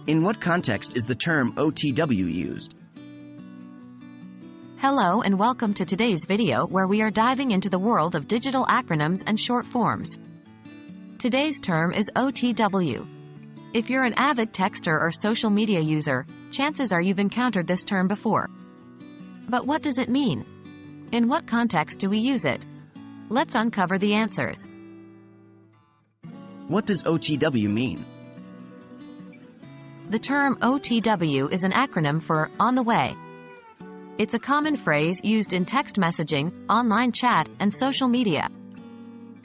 In what context is the term OTW used? Hello and welcome to today's video where we are diving into the world of digital acronyms and short forms. Today's term is OTW. If you're an avid texter or social media user, chances are you've encountered this term before. But what does it mean? In what context do we use it? Let's uncover the answers. What does OTW mean? The term OTW is an acronym for on the way. It's a common phrase used in text messaging, online chat, and social media.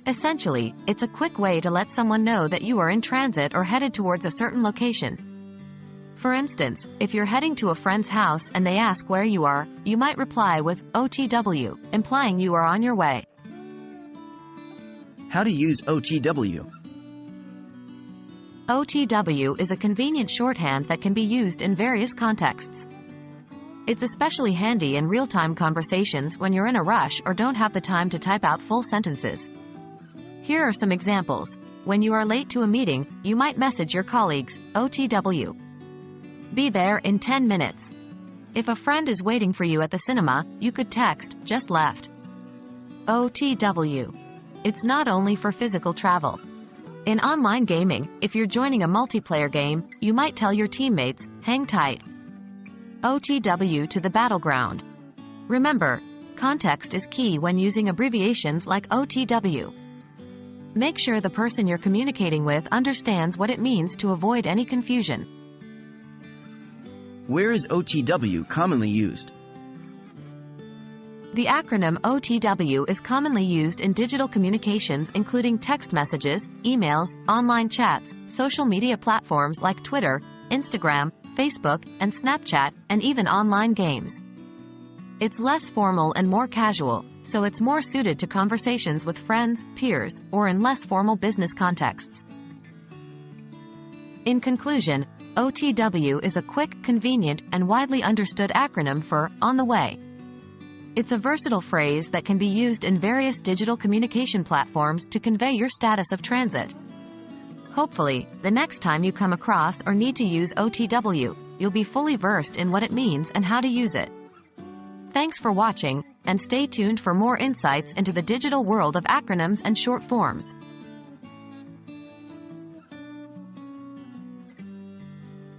Essentially, it's a quick way to let someone know that you are in transit or headed towards a certain location. For instance, if you're heading to a friend's house and they ask where you are, you might reply with OTW, implying you are on your way. How to use OTW? OTW is a convenient shorthand that can be used in various contexts. It's especially handy in real-time conversations when you're in a rush or don't have the time to type out full sentences. Here are some examples. When you are late to a meeting, you might message your colleagues, OTW. Be there in 10 minutes. If a friend is waiting for you at the cinema, you could text, just left. OTW. It's not only for physical travel. In online gaming, if you're joining a multiplayer game, you might tell your teammates, hang tight. OTW to the battleground. Remember, context is key when using abbreviations like OTW. Make sure the person you're communicating with understands what it means to avoid any confusion. Where is OTW commonly used? The acronym OTW is commonly used in digital communications including text messages, emails, online chats, social media platforms like Twitter, Instagram, Facebook, and Snapchat, and even online games. It's less formal and more casual, so it's more suited to conversations with friends, peers, or in less formal business contexts. In conclusion, OTW is a quick, convenient, and widely understood acronym for on the way. It's a versatile phrase that can be used in various digital communication platforms to convey your status of transit. Hopefully, the next time you come across or need to use OTW, you'll be fully versed in what it means and how to use it. Thanks for watching, and stay tuned for more insights into the digital world of acronyms and short forms.